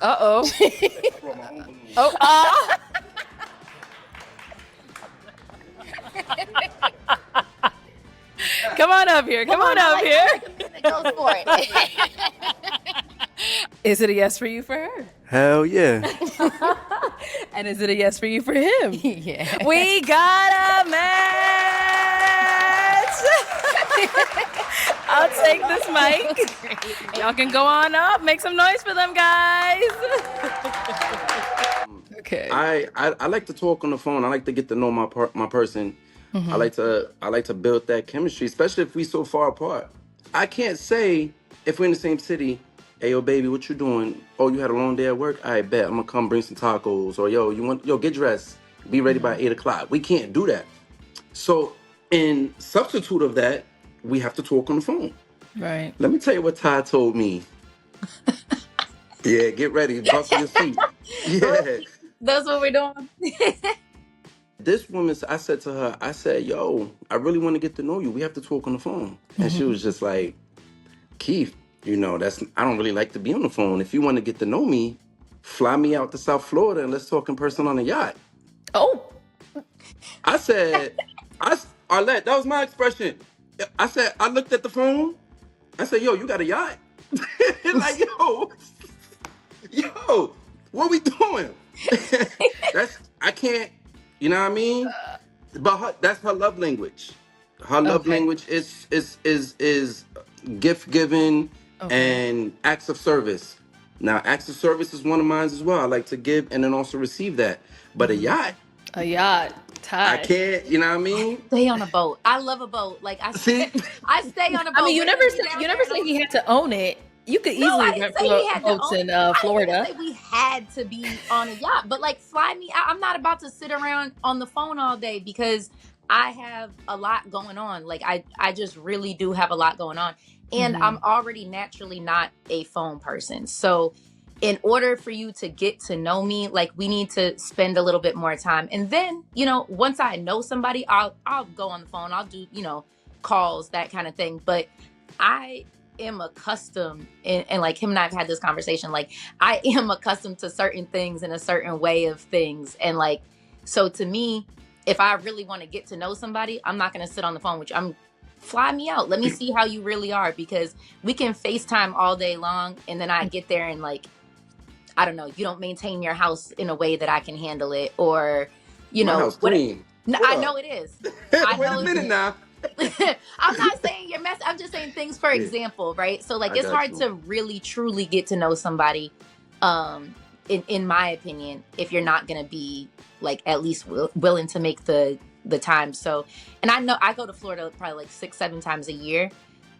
Uh-oh. I brought my own balloon. Oh, come on up here. Come Come on on, up here. I like a man that goes for it. Is it a yes for you for her? Hell yeah. And is it a yes for you for him? Yeah. We got a match. I'll take this mic. Y'all can go on up. Make some noise for them guys. Okay. I like to talk on the phone. I like to get to know my person. I like to build that chemistry, especially if we so far apart. I can't say if we're in the same city, hey yo baby, what you doing? Oh, you had a long day at work? I bet I'm gonna come bring some tacos. Or yo get dressed, be ready by 8 o'clock. We can't do that. So in substitute of that, we have to talk on the phone. Right. Let me tell you what Ty told me. Yeah, get ready, buckle your seat. Yeah. That's what we're doing. This woman, I said to her, I said, yo, I really want to get to know you. We have to talk on the phone. And she was just like, Keith, I don't really like to be on the phone. If you want to get to know me, fly me out to South Florida and let's talk in person on a yacht. Oh. I said, Arlette, that was my expression. I said, I looked at the phone. I said, yo, you got a yacht? Like, yo, what we doing? I can't, you know what I mean? But that's her love language. Her love Okay. language is gift giving Okay. and acts of service. Now, acts of service is one of mine as well. I like to give and then also receive that. But a yacht, A yacht. I Ty. can't. You know what I mean? Stay on a boat. I love a boat. Like See, I stay on a boat. I mean, you Listen, never be said down you there never and said I'm- he had to own it. You could No, I easily didn't rent say he had to boats own in it. I didn't Florida. say we had to be on a yacht, but like fly me out. I'm not about to sit around on the phone all day because I have a lot going on. Like I just really do have a lot going on. And I'm already naturally not a phone person. So in order for you to get to know me, like we need to spend a little bit more time. And then, once I know somebody, I'll go on the phone. I'll do, calls, that kind of thing. But I am accustomed and like him and I've had this conversation, like I am accustomed to certain things and a certain way of things. And like, so to me, if I really want to get to know somebody, I'm not going to sit on the phone with you. I'm fly me out. Let me see how you really are, because we can FaceTime all day long. And then I get there and like, I don't know, you don't maintain your house in a way that I can handle it, or, my house what. clean. No, Hold I up. know it is. I Wait know a it minute is. now. I'm not saying you're messy. I'm just saying things for Yeah, example, right? So like I it's got hard you. to really truly get to know somebody, in my opinion, if you're not gonna be like at least willing to make the time. So, and I know I go to Florida probably like 6-7 times a year.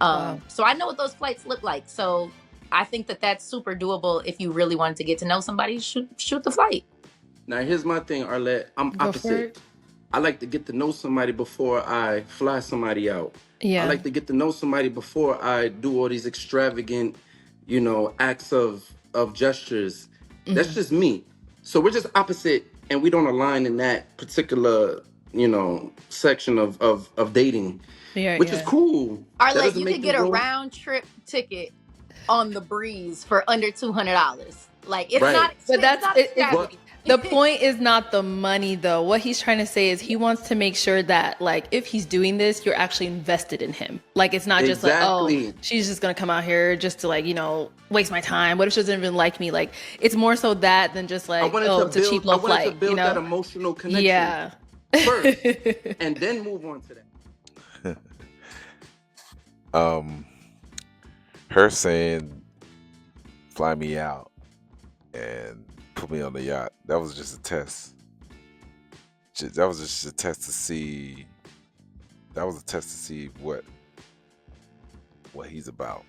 Wow. So I know what those flights look like. So I think that that's super doable if you really wanted to get to know somebody. Shoot the flight. Now here's my thing, Arlette. I'm Go for opposite. it. I like to get to know somebody before I fly somebody out. I Yeah. like to get to know somebody before I do all these extravagant, acts of gestures. That's just me. So we're just opposite, and we don't align in that particular, section of dating, Yeah. which is Yeah. cool. Or That like doesn't you make could you get a go round trip ticket on the breeze for under $200. Like it's right. not But it's not extravagant. the point is not the money though. What he's trying to say is he wants to make sure that like if he's doing this, you're actually invested in him. Like it's not just like, oh, Exactly. she's just gonna come out here just to like, waste my time. What if she doesn't even like me? Like it's more so that than just I like, wanted oh, to it's a cheap build. I low wanted to flight, build that emotional connection Yeah. first, and then move on to that. Her saying fly me out and put me on the yacht, that was just a test. That was just a test to see. That was a test to see what he's about.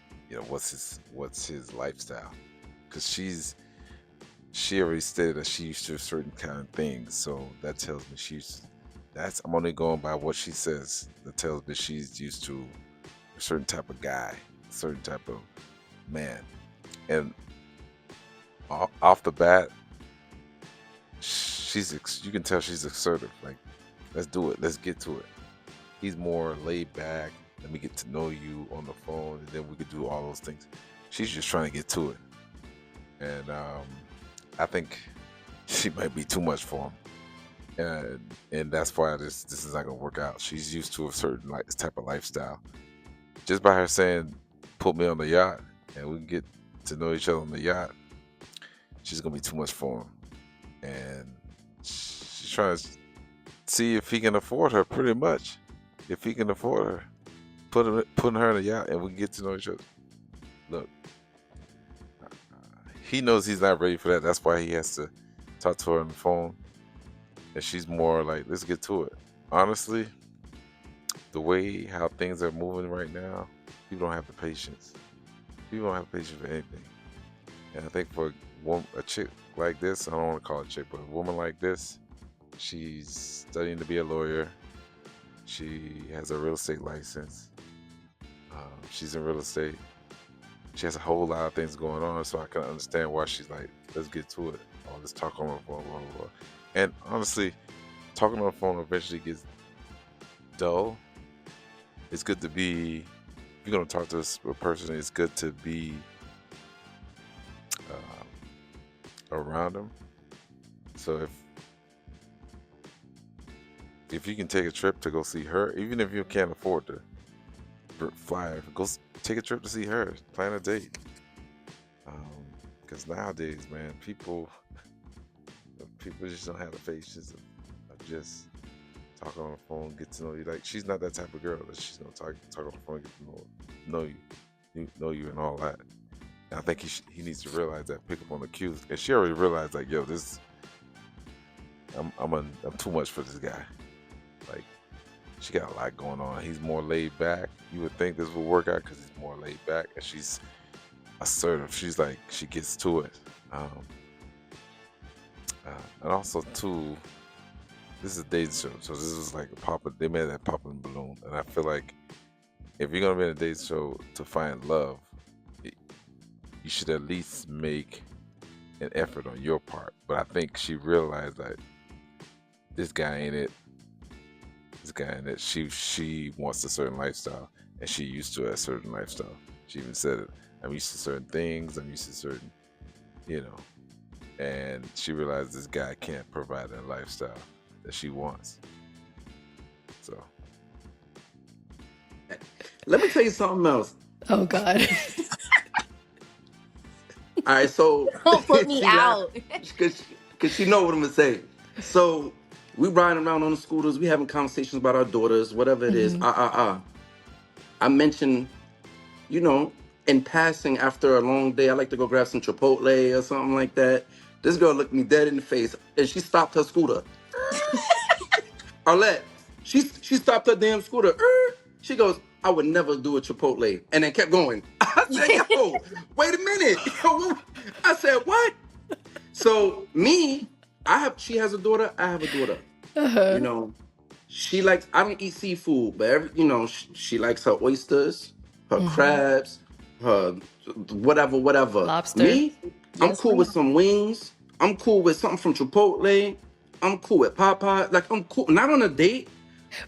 What's his lifestyle? Because she already stated that she used to a certain kind of things. So that tells me I'm only going by what she says. That tells me she's used to a certain type of guy, a certain type of man. And off the bat, you can tell she's assertive. Like, let's do it. Let's get to it. He's more laid back. Let me get to know you on the phone, and then we could do all those things. She's just trying to get to it. and I think she might be too much for him, and that's why this is not gonna work out. She's used to a certain like type of lifestyle. Just by her saying, "Put me on the yacht," and we can get to know each other on the yacht, she's gonna be too much for him, and she's trying to see if he can afford her. Pretty much, if he can afford her, putting her in the yacht, and we can get to know each other. Look, he knows he's not ready for that. That's why he has to talk to her on the phone. And she's more like, let's get to it. Honestly, the way how things are moving right now, people don't have the patience. People don't have patience for anything. And I think for a chick like this, I don't want to call it a chick, but a woman like this, she's studying to be a lawyer. She has a real estate license. She's in real estate. She has a whole lot of things going on, so I can understand why she's like, let's get to it. All this talk on the phone, blah, blah, blah. And honestly, talking on the phone eventually gets dull. It's good to be, if you're going to talk to a person, it's good to be around them. So if you can take a trip to go see her, even if you can't afford to fly her, go take a trip to see her, plan a date. Because nowadays, man, people just don't have the patience of just talking on the phone, get to know you. Like, she's not that type of girl that she's gonna talk on the phone, get to know you and all that. And I think he needs to realize that, pick up on the cues. And she already realized, like, yo, I'm too much for this guy. Like, she got a lot going on. He's more laid back. You would think this would work out because he's more laid back, and she's assertive. She's like, she gets to it. And also too, this is a dating show, so this is like they made that popping balloon, and I feel like if you're gonna be in a dating show to find love, you should at least make an effort on your part. But I think she realized that this guy ain't it. This guy ain't it. She wants a certain lifestyle, and she used to a certain lifestyle. She even said it. I'm used to certain things. I'm used to certain, and she realized this guy can't provide that lifestyle that she wants. So, Let me tell you something else. Oh God. All right, so Don't put me she laughed out. because she know what I'm gonna say. So we riding around on the scooters, we having conversations about our daughters, whatever it is. I mentioned, you know, in passing after a long day, I like to go grab some Chipotle or something like that. This girl looked me dead in the face and she stopped her scooter. Arlette, she stopped her damn scooter. She goes, I would never do a Chipotle. And then kept going. I said, yo, wait a minute. Yo, I said, what? So she has a daughter, I have a daughter. You know, I don't eat seafood, but she likes her oysters, her crabs, her whatever. Lobster. Me, I'm Yes, cool with ma'am. some wings. I'm cool with something from Chipotle. I'm cool with Popeye. Like, I'm cool, not on a date,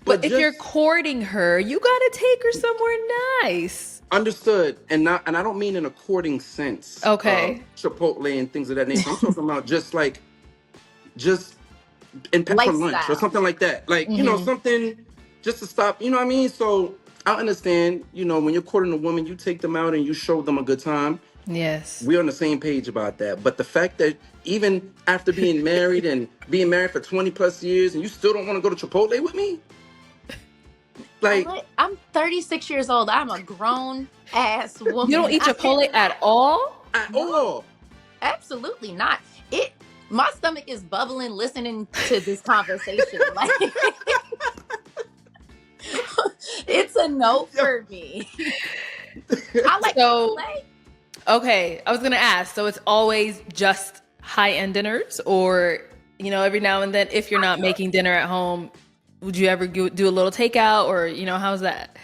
But but if you're just courting her, you gotta take her somewhere nice. understood. And I don't mean in a courting sense of Okay. Chipotle and things of that nature. I'm talking about just for lunch or Lifestyle. something like that. Like, something just to stop, you know what I mean? So I understand, when you're courting a woman, you take them out and you show them a good time. Yes. We're on the same page about that. But the fact that even after being married and being married for 20 plus years and you still don't want to go to Chipotle with me? Like, I'm 36 years old. I'm a grown ass woman. You don't eat I Chipotle cannot- at all? at No. all. Absolutely not. My stomach is bubbling listening to this conversation. Like, it's a no for me. I like So- Chipotle. Okay, I was gonna ask. So it's always just high-end dinners, or every now and then, if you're not making dinner at home, would you ever do a little takeout, or how's that?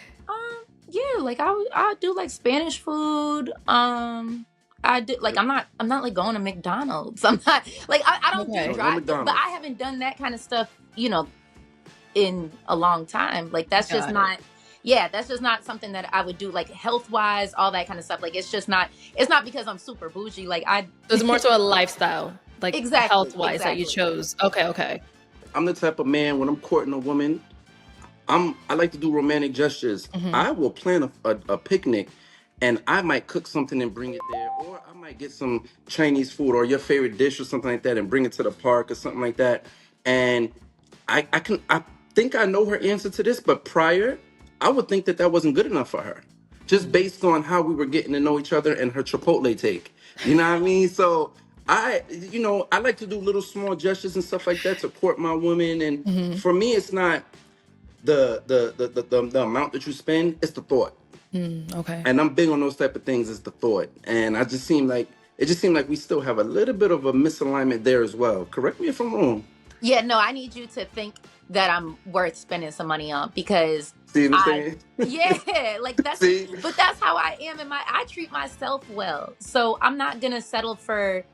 Yeah, like I do like Spanish food. I do like I'm not like going to McDonald's. I'm not like I don't Okay. do No drive, McDonald's. but I haven't done that kind of stuff, in a long time. Like that's just Got it. not. Yeah, that's just not something that I would do, like health wise, all that kind of stuff. Like it's not because I'm super bougie. Like I It was more so a lifestyle, like health exactly, wise, that you exactly. chose. Okay, okay. I'm the type of man when I'm courting a woman, I like to do romantic gestures. Hmm. I will plan a picnic, and I might cook something and bring it there, or I might get some Chinese food or your favorite dish or something like that and bring it to the park or something like that. And I think I know her answer to this, but prior, I would think that that wasn't good enough for her, just based on how we were getting to know each other and her Chipotle take. You know what I mean? So I like to do little small gestures and stuff like that to court my woman. And Hmm. for me, it's not the amount that you spend, it's the thought. Okay. And I'm big on those type of things, is the thought. And it just seemed like we still have a little bit of a misalignment there as well. Correct me if I'm wrong. Yeah, no, I need you to think that I'm worth spending some money on because See what I'm I, saying? yeah, like See? but that's how I am in I treat myself well. So I'm not gonna settle for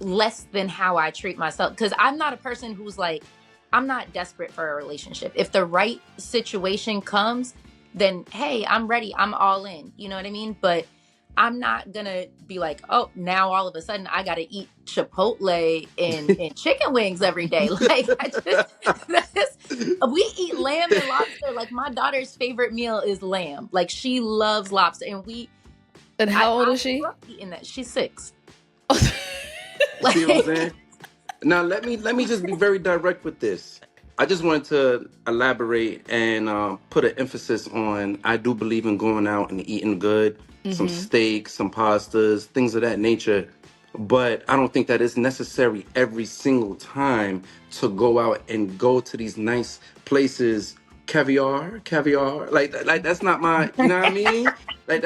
less than how I treat myself because I'm not a person who's like, I'm not desperate for a relationship. If the right situation comes, then hey, I'm ready. I'm all in. You know what I mean? But I'm not gonna be like, oh, now all of a sudden I gotta eat Chipotle and chicken wings every day. Like I just that's, we eat lamb and lobster. Like my daughter's favorite meal is lamb. Like she loves lobster, and And how old I is she? grew up eating that. She's 6. See what I'm Like saying? Now let me just be very direct with this. I just wanted to elaborate and put an emphasis on. I do believe in going out and eating good, some Hmm. steak, some pastas, things of that nature. But I don't think that it's necessary every single time to go out and go to these nice places. Caviar, like that's not my. You know what I mean? Like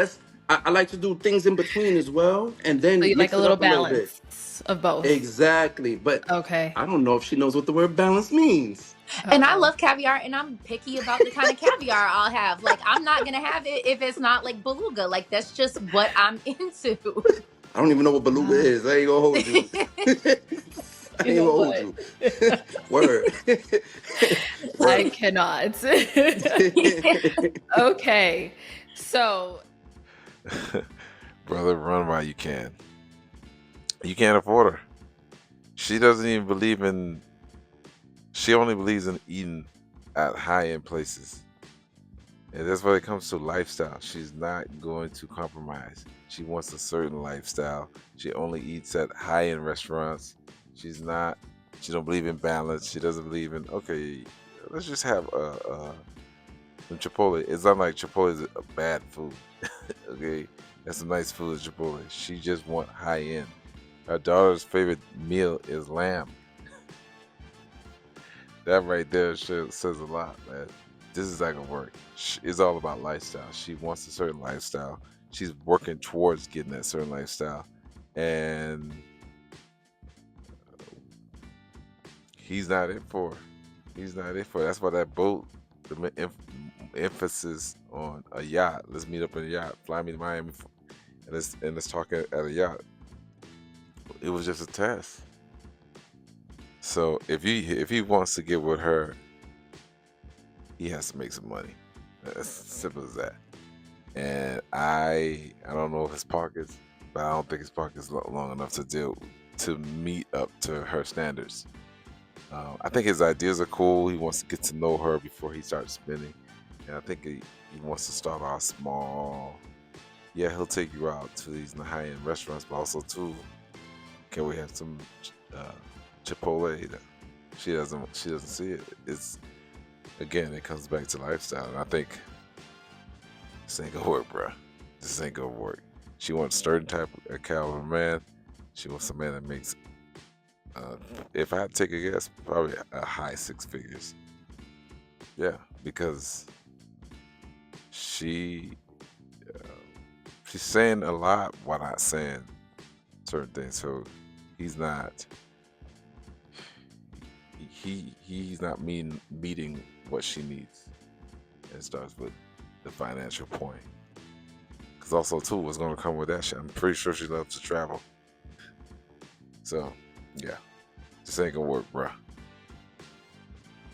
I like to do things in between as well, and So then you like mix a it little up a little bit. balance of both. Exactly. But Okay. I don't know if she knows what the word balance means. and I Uh-oh. love caviar and I'm picky about the kind of caviar I'll have. Like I'm not gonna have it if it's not like beluga. Like that's just what I'm into. I don't even know what beluga Uh, is. I ain't gonna hold you. I you ain't know gonna hold what? you. Word. I Word. cannot. Okay. So, Brother, run while you can. You can't afford her. She doesn't even believe in. She only believes in eating at high end places. And that's when it comes to lifestyle. She's not going to compromise. She wants a certain lifestyle. She only eats at high end restaurants. She's not. She don't believe in balance. She doesn't believe in. Okay, let's just have some Chipotle. It's not like Chipotle is a bad food. Okay, that's some nice food at Chipotle. She just want high end. Her daughter's favorite meal is lamb. That right there says a lot, man. This is not gonna work. It's all about lifestyle. She wants a certain lifestyle. She's working towards getting that certain lifestyle, and he's not it for her. He's not it for her. That's why that boat, emphasis on a yacht. Let's meet up in a yacht. Fly me to Miami, and let's talk at a yacht. It was just a test. So if he wants to get with her, he has to make some money. As simple as that. And I don't know his pockets, but I don't think his pockets long enough to meet up to her standards. I think his ideas are cool. He wants to get to know her before he starts spending, and I think he wants to start off small. Yeah, he'll take you out to these high end restaurants, but also too, can we have some Chipotle? She doesn't see it. It's again, it comes back to lifestyle, and I think this ain't gonna work, bro. This ain't gonna work. She wants a certain type of caliber man. She wants a man that makes, if I had to take a guess, probably a high 6 figures. Yeah, because she uh, she's saying a lot while not saying certain things. So he's not he's not meeting what she needs. It starts with the financial point. Because also too, what's going to come with that shit? I'm pretty sure she loves to travel. So yeah, this ain't gonna work, bruh.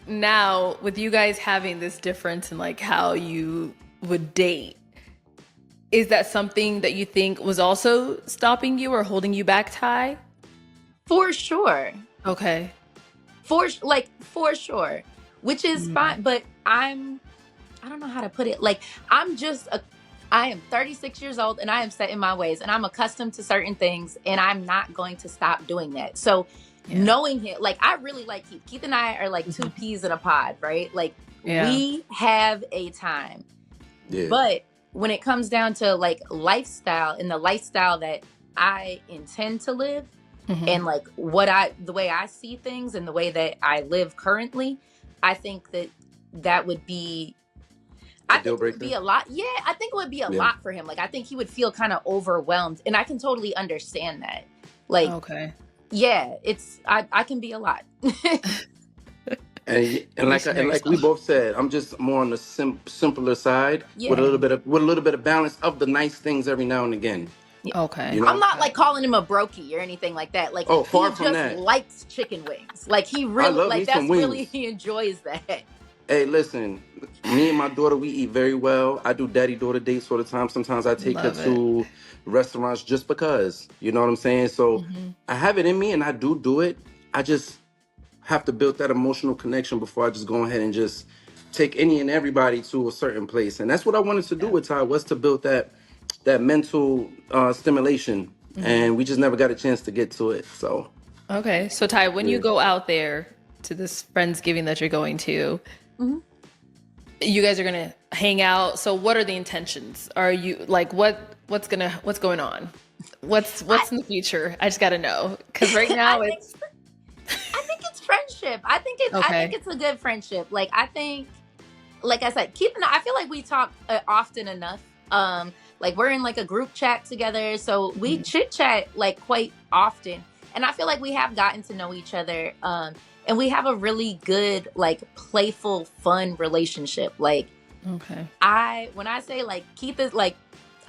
now with you guys having this difference in like how you would date. Is that something that you think was also stopping you or holding you back, Ty? For sure. Okay. For sure. Which is Mm. fine, but I don't know how to put it. Like, I am 36 years old and I am set in my ways and I'm accustomed to certain things and I'm not going to stop doing that. So Yeah. knowing him, like, I really like Keith. Keith and I are like two peas in a pod, right? Like, Yeah. we have a time. Yeah. But when it comes down to like lifestyle and the lifestyle that I intend to live, and like the way I see things and the way that I live currently, I think that would be, A I deal think it would breaker? be a lot. Yeah, I think it would be a Yeah. lot for him. Like, I think he would feel kind of overwhelmed, and I can totally understand that. Like, Okay. yeah, I can be a lot. And Missionary like we stuff. both said, I'm just more on the simpler side with a Yeah. little bit of balance of the nice things every now and again. Okay. You know? I'm not like calling him a brokey or anything like that. Like, Oh, he far from just that. likes chicken wings. Like, he I really, love me like, some that's really, wings. he enjoys that. Hey, listen, me and my daughter, we eat very well. I do daddy-daughter dates all the time. Sometimes I take her Love it. to restaurants just because, you know what I'm saying? So I have it in me and I do it. I just have to build that emotional connection before I just go ahead and just take any and everybody to a certain place. And that's what I wanted to do Yeah. with Ty, was to build that mental stimulation. And we just never got a chance to get to it. So Okay. So Ty, when you yeah. go out there to this Friendsgiving that you're going to, Mhm. you guys are gonna hang out. So what are the intentions? Are you like what's going on? What's in the future? I just gotta know. Because right now it's I think it's friendship. I think okay. it's a good friendship. Like, I think, like I said, Keith and I feel like we talk often enough. Like, we're in like a group chat together, so we chit chat like quite often, and I feel like we have gotten to know each other. And we have a really good, like, playful, fun relationship. Like, Okay. when I say like Keith is like,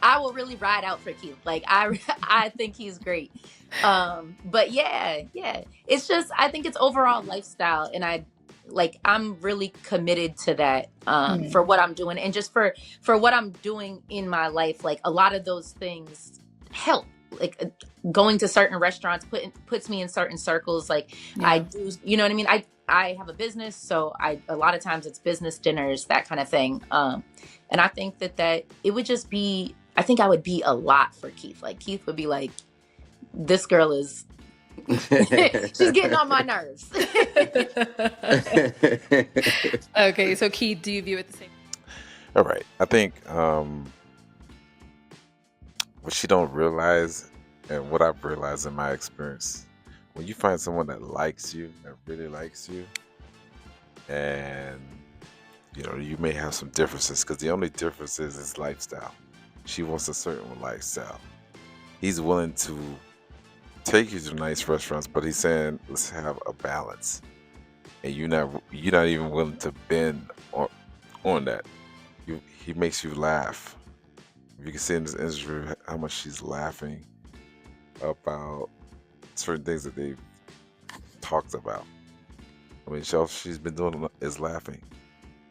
I will really ride out for Keith. Like, I think he's great. But yeah, it's just, I think it's overall lifestyle, and I'm really committed to that, for what I'm doing, and just for what I'm doing in my life. Like, a lot of those things help. Like, going to certain restaurants puts me in certain circles. Like, I do, you know what I mean? I have a business, so a lot of times it's business dinners, that kind of thing. And I think that it would just be, I think I would be a lot for Keith. Like, Keith would be like, this girl is, she's getting on my nerves. Okay, so Keith, do you view it the same? All right. I think what she don't realize, and what I've realized in my experience, when you find someone that likes you, that really likes you, and you may have some differences, because the only difference is lifestyle. She wants a certain lifestyle. He's willing to take you to nice restaurants, but he's saying, let's have a balance. And you're not even willing to bend on that. He makes you laugh. You can see in this interview how much she's laughing about certain things that they've talked about. I mean, all she's been doing is laughing.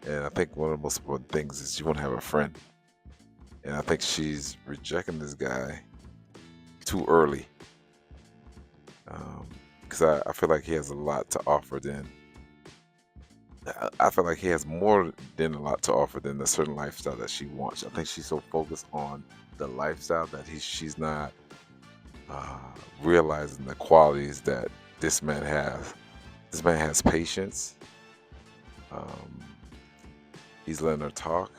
And I think one of the most important things is you want to have a friend. And I think she's rejecting this guy too early. Because I feel like he has a lot to offer. I feel like he has more than a lot to offer than the certain lifestyle that she wants. I think she's so focused on the lifestyle that she's not realizing the qualities that this man has. This man has patience. He's letting her talk.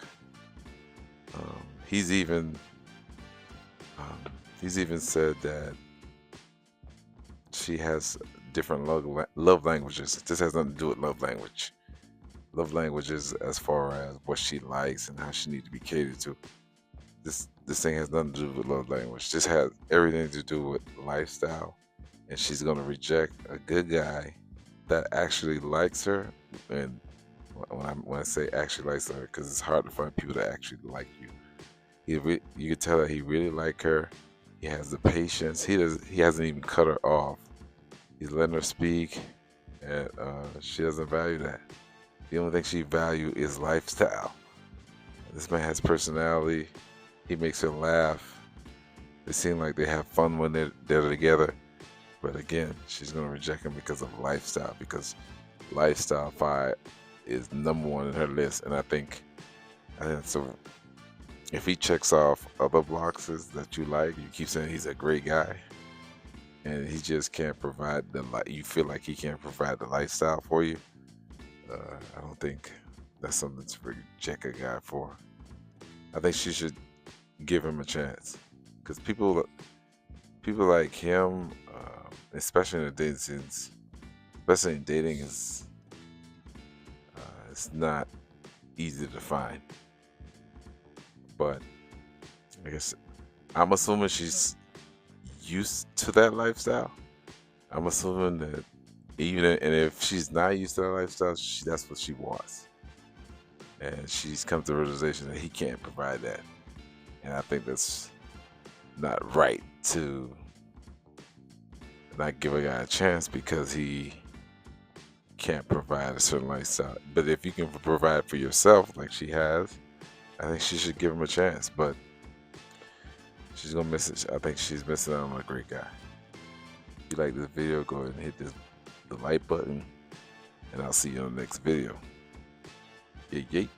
He's even said that she has different love languages. This has nothing to do with love language. Love languages as far as what she likes and how she needs to be catered to. This thing has nothing to do with love language. This has everything to do with lifestyle. And she's gonna reject a good guy that actually likes her. And when I say actually likes her, because it's hard to find people that actually like you. You can tell that he really like her. He has the patience. He hasn't even cut her off. He's letting her speak, and she doesn't value that. The only thing she values is lifestyle. This man has personality. He makes her laugh. They seem like they have fun when they're together. But again, she's gonna reject him because of lifestyle. Because lifestyle five is number one in her list, and I think so. If he checks off other boxes that you like, you keep saying he's a great guy, and he just can't provide you feel like he can't provide the lifestyle for you. I don't think that's something to reject a guy for. I think she should give him a chance, because people like him, especially in the dating scenes, especially in dating, is it's not easy to find. But I guess I'm assuming she's used to that lifestyle. I'm assuming that and if she's not used to that lifestyle, that's what she wants, and she's come to the realization that he can't provide that. And I think that's not right to not give a guy a chance because he can't provide a certain lifestyle. But if you can provide for yourself like she has, I think she should give him a chance. But she's gonna miss it. I think she's missing out on a great guy. If you like this video, go ahead and hit the like button, and I'll see you on the next video. Yay, yay.